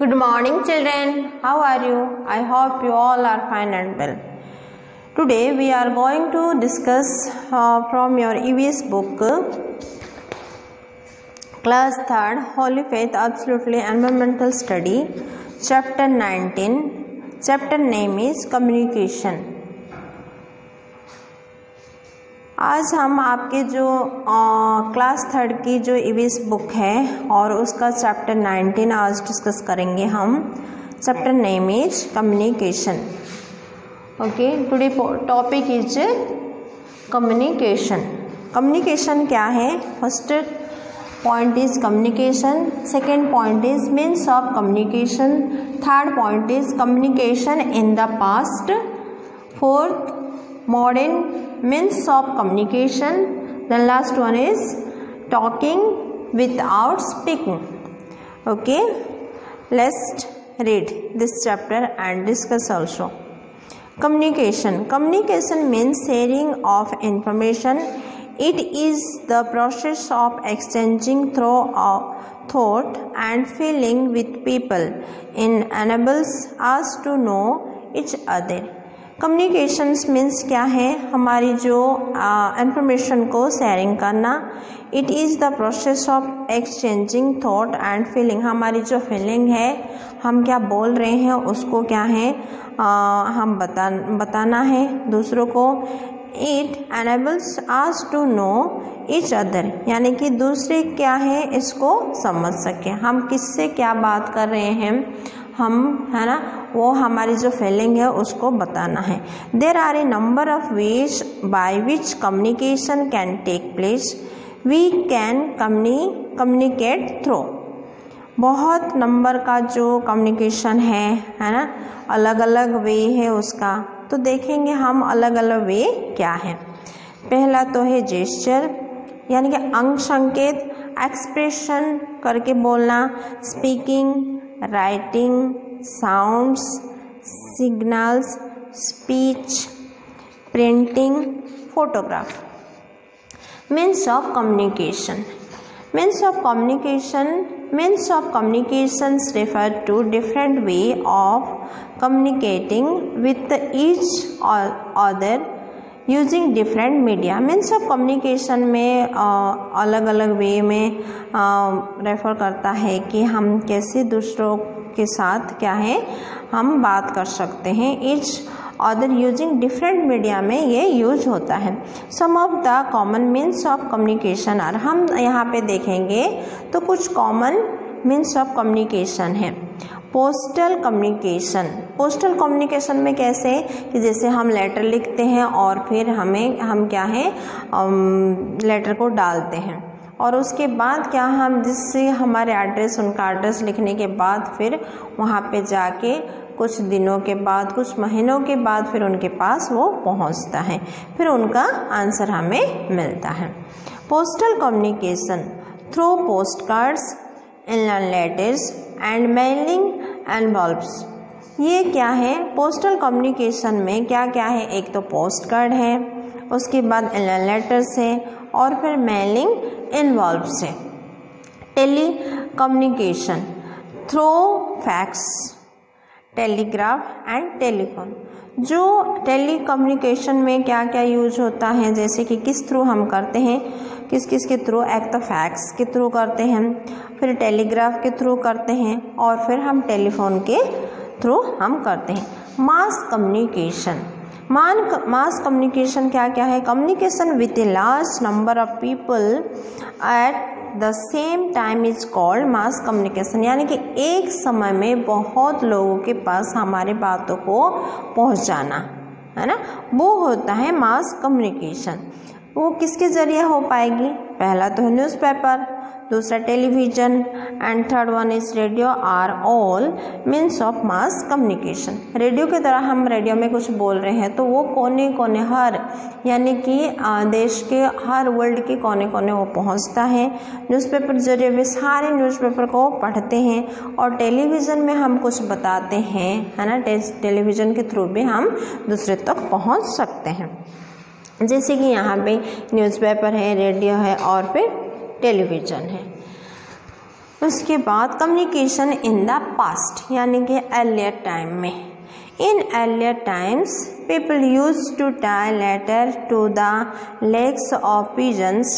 Good morning children, how are you? I hope you all are fine and well. Today we are going to discuss from your EVS book, Class 3rd, Holy Faith, Absolutely Environmental Study, Chapter 19. Chapter name is Communication. आज हम आपके जो class 3rd की जो EVS book है और उसका chapter 19 आज डिस्कस करेंगे हम. Chapter name is communication. Okay, today topic is communication. Communication क्या है? First point is communication, second point is means of communication, third point is communication in the past, fourth modern means of communication, the last one is talking without speaking. Okay, let's read this chapter and discuss also. Communication means sharing of information. It is the process of exchanging thought and feeling with people. It enables us to know each other. Communications means क्या है? हमारी जो information को sharing करना. It is the process of exchanging thought and feeling. हमारी जो feeling है, हम क्या बोल रहे हैं उसको क्या है हम बताना है दूसरों को. It enables us to know each other, यानी कि दूसरे क्या है इसको समझ सकें, हम किससे क्या बात कर रहे हैं हम, है ना, वो हमारी जो फीलिंग है उसको बताना है. There are a number of ways by which communication can take place. We can communicate through. बहुत नंबर का जो कम्युनिकेशन है ना, अलग अलग वे है उसका. तो देखेंगे हम अलग अलग वे क्या है. पहला तो है जेस्चर, यानी कि अंग संकेत, एक्सप्रेशन करके बोलना, speaking, writing, sounds, signals, speech, printing, photograph. Means of communication. Means of communications refer to different way of communicating with each other using different media. Means of communication में अलग अलग वे में रेफर करता है कि हम कैसे दूसरों के साथ क्या है हम बात कर सकते हैं. each other using different media में ये यूज होता है. Some of the common means of communication are, हम यहाँ पे देखेंगे तो कुछ कॉमन मीन्स ऑफ कम्युनिकेशन है. पोस्टल कम्युनिकेशन में कैसे कि जैसे हम लेटर लिखते हैं और फिर हम क्या है लेटर को डालते हैं और उसके बाद क्या हम जिससे हमारे एड्रेस, उनका एड्रेस लिखने के बाद फिर वहाँ पे जाके कुछ दिनों के बाद, कुछ महीनों के बाद फिर उनके पास वो पहुंचता है, फिर उनका आंसर हमें मिलता है. Postal communication through post cards, inland letters and mailing envelopes. ये क्या है? पोस्टल कम्युनिकेशन में क्या क्या है? एक तो पोस्ट कार्ड है, उसके बाद इनलैंड लेटर्स है और फिर मेलिंग एनवलप्स है. Tele communication through fax, telegraph and telephone. जो टेली कम्युनिकेशन में क्या क्या यूज होता है, जैसे कि किस थ्रू हम करते हैं, किस किस के थ्रू? एक तो फैक्स के थ्रू करते हैं, फिर टेलीग्राफ के थ्रू करते हैं और फिर हम टेलीफोन के थ्रू हम करते हैं. मास कम्युनिकेशन क्या क्या है? Communication with a large number of people at the same time is called mass communication. यानी कि एक समय में बहुत लोगों के पास हमारे बातों को पहुंचाना, है ना, वो होता है मास कम्युनिकेशन. वो किसके ज़रिए हो पाएगी? पहला तो है न्यूज़पेपर, दूसरा television and third one is radio. Are all means of mass communication. Radio की तरह हम रेडियो में कुछ बोल रहे हैं तो वो कोने कोने हर, यानी कि देश के हर, वर्ल्ड के कोने कोने वो पहुंचता है. न्यूज़पेपर जरिए भी सारे न्यूज़पेपर को पढ़ते हैं और टेलीविज़न में हम कुछ बताते हैं, है ना, टेलीविज़न के थ्रू भी हम दूसरे तक पहुँच सकते हैं. जैसे कि यहाँ पे न्यूज़पेपर है, रेडियो है और फिर टेलीविज़न है. उसके बाद कम्युनिकेशन इन द पास्ट यानी कि अर्लियर टाइम में। In earlier times people use to tie letter to the legs of pigeons.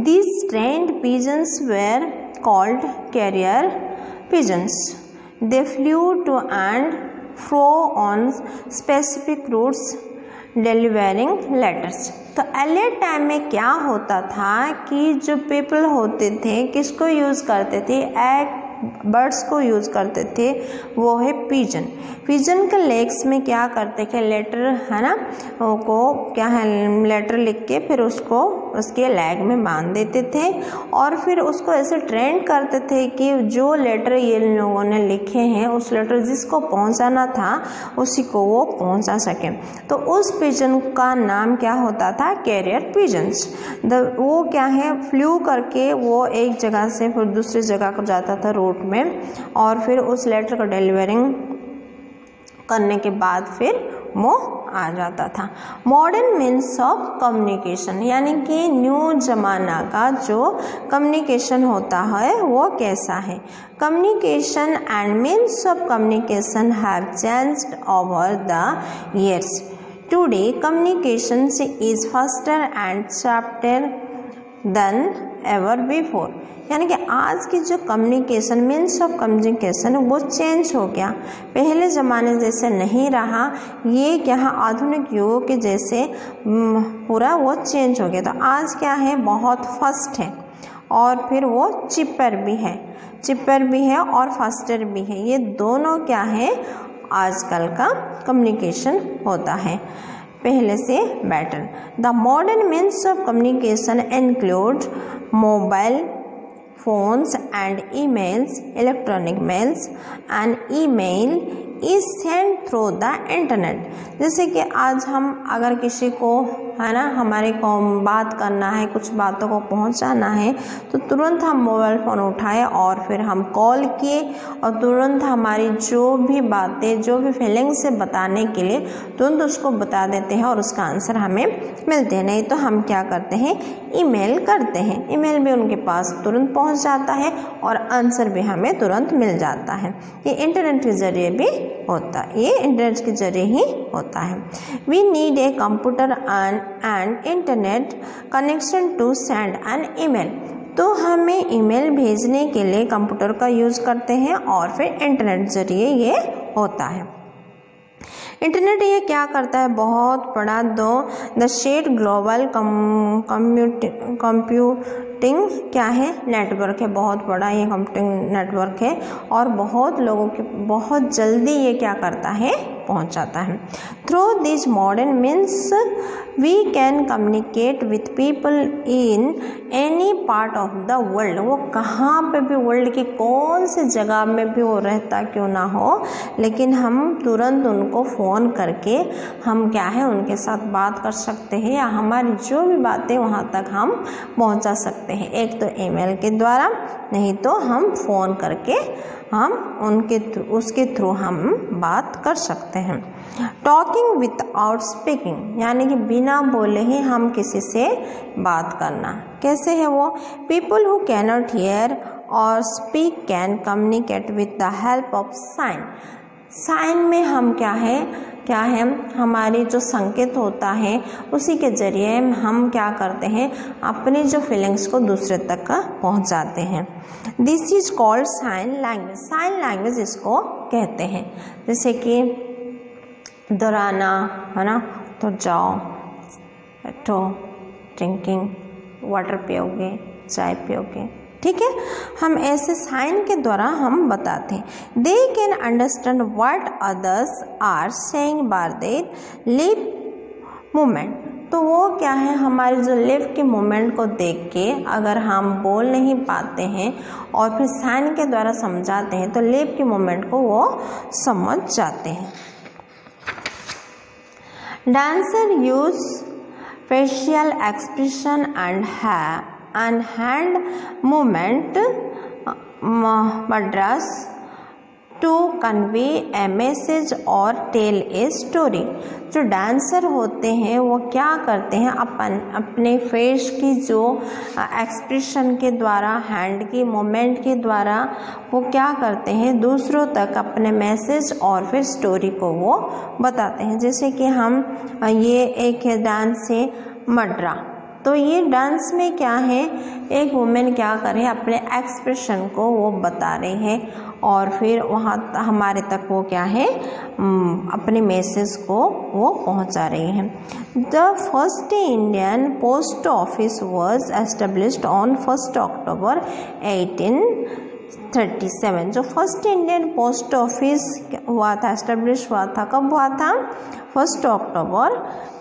These trained pigeons were called carrier pigeons. They flew to and fro on specific routes delivering letters. तो earlier time में क्या होता था कि जो people होते थे किसको यूज़ करते थे, एक बर्ड्स को यूज़ करते थे, वो है पिजन। पिजन के लेग्स में क्या करते थे, लेटर है ना, को क्या है लेटर लिख के फिर उसको उसके लेग में बांध देते थे और फिर उसको ऐसे ट्रेन करते थे कि जो लेटर ये लोगों ने लिखे हैं उस लेटर जिसको पहुंचाना था उसी को वो पहुंचा सके। तो उस पिजन का नाम क्या होता था, कैरियर पिजन्स। वो क्या है, फ्लू करके वो एक जगह से फिर दूसरी जगह को जाता था रूट में और फिर उस लेटर को डिलीवरिंग करने के बाद फिर वो आ जाता था। मॉडर्न मीन्स ऑफ कम्युनिकेशन यानी कि न्यू जमाना का जो कम्युनिकेशन होता है वो कैसा है। Communication and means of communication have changed over the years. Today communication is faster and softer then ever before. यानी कि आज की जो कम्युनिकेशन मीन्स ऑफ कम्युनिकेशन वो चेंज हो गया, पहले ज़माने जैसे नहीं रहा, ये क्या है आधुनिक युग के जैसे पूरा वो चेंज हो गया। तो आज क्या है, बहुत फास्ट है और फिर वो चिपर भी है और फास्टर भी है। ये दोनों क्या है आजकल का कम्युनिकेशन होता है पहले से better. The modern means of communication include mobile phones and emails, electronic mails, and email is sent through the internet। जैसे कि आज हम अगर किसी को है ना हमारे को बात करना है, कुछ बातों को पहुंचाना है तो तुरंत हम मोबाइल फ़ोन उठाए और फिर हम कॉल किए और तुरंत हमारी जो भी बातें जो भी फीलिंग्स से बताने के लिए तुरंत उसको बता देते हैं और उसका आंसर हमें मिलते हैं। नहीं तो हम क्या करते हैं, ईमेल करते हैं, ईमेल भी उनके पास तुरंत पहुंच जाता है और आंसर भी हमें तुरंत मिल जाता है। ये इंटरनेट के ज़रिए भी होता है, ये इंटरनेट के ज़रिए ही होता है। We need a computer and internet connection to send an email. तो हमें ईमेल भेजने के लिए कंप्यूटर का यूज़ करते हैं और फिर इंटरनेट ज़रिए ये होता है। इंटरनेट ये क्या करता है, बहुत बड़ा द शेड ग्लोबल कंप्यूटिंग क्या है, नेटवर्क है, बहुत बड़ा ये कंप्यूटिंग नेटवर्क है और बहुत लोगों के बहुत जल्दी ये क्या करता है, पहुंचाता है। Through this modern means we can communicate with people in any part of the world. वो कहाँ पे भी वर्ल्ड की कौन सी जगह में भी वो रहता क्यों ना हो, लेकिन हम तुरंत उनको फ़ोन करके हम क्या है उनके साथ बात कर सकते हैं या हमारी जो भी बातें वहाँ तक हम पहुँचा सकते हैं। एक तो ईमेल के द्वारा, नहीं तो हम फ़ोन करके हम उसके थ्रू हम बात कर सकते हैं। टॉकिंग विदाउट स्पीकिंग यानी कि बिना बोले ही हम किसी से बात करना। कैसे है वो, पीपल हु कैनॉट हियर और speak can communicate with the help of sign. Sign में हम क्या है हमारी जो संकेत होता है उसी के ज़रिए हम क्या करते हैं, अपनी जो फीलिंग्स को दूसरे तक पहुंचाते हैं। This is called sign language. Sign language इसको कहते हैं। जैसे कि दोहराना है ना, तो जाओ, बैठो, ड्रिंकिंग, वाटर पियोगे, चाय पियोगे, ठीक है, हम ऐसे साइन के द्वारा हम बताते हैं। They can understand what others are saying by their lip movement. तो वो क्या है, हमारे जो लिप के मूवमेंट को देख के अगर हम बोल नहीं पाते हैं और फिर साइन के द्वारा समझाते हैं तो लिप के मूवमेंट को वो समझ जाते हैं। Dancer use facial expression and hand movement mudras to convey a message और टेल ए स्टोरी। जो डांसर होते हैं वो क्या करते हैं, अपने फेस की जो एक्सप्रेशन के द्वारा, हैंड की मूवमेंट के द्वारा वो क्या करते हैं, दूसरों तक अपने मैसेज और फिर स्टोरी को वो बताते हैं। जैसे कि हम ये एक डांस है मड्रा, तो ये डांस में क्या है, एक वुमेन क्या कर रही है, अपने एक्सप्रेशन को वो बता रही है और फिर वहाँ हमारे तक वो क्या है, अपने मैसेज को वो पहुँचा रही है। The first Indian post office was established on 1 अक्टूबर 1837। जो फर्स्ट इंडियन पोस्ट ऑफिस हुआ था, एस्टेब्लिश हुआ था, कब हुआ था, 1 अक्टूबर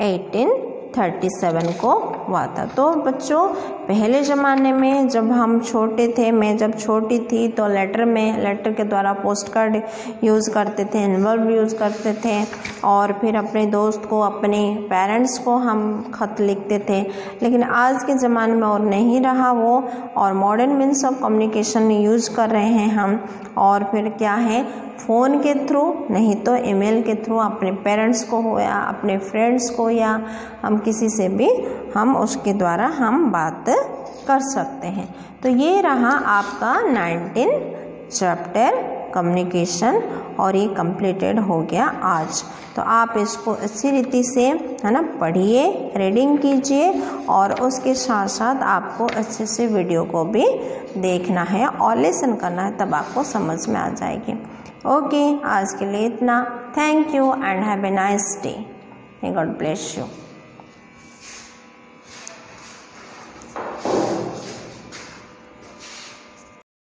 1837 को हुआ था। तो बच्चों पहले ज़माने में जब हम छोटे थे, मैं जब छोटी थी तो लेटर के द्वारा पोस्ट कार्ड यूज़ करते थे, एनवलप यूज़ करते थे और फिर अपने दोस्त को, अपने पेरेंट्स को हम ख़त लिखते थे। लेकिन आज के ज़माने में और नहीं रहा वो, और modern means of communication use कर रहे हैं हम। और फिर क्या है, फ़ोन के थ्रू, नहीं तो ईमेल के थ्रू अपने पेरेंट्स को हो या अपने फ्रेंड्स को या हम किसी से भी हम उसके द्वारा हम बात कर सकते हैं। तो ये रहा आपका 19 चैप्टर कम्युनिकेशन और ये कंप्लीटेड हो गया आज। तो आप इसको अच्छी रीति से है ना पढ़िए, रीडिंग कीजिए और उसके साथ साथ आपको अच्छे से वीडियो को भी देखना है और लेसन करना है, तब आपको समझ में आ जाएगी। ओके, आज के लिए इतना। Thank you and have a nice day. May God bless you.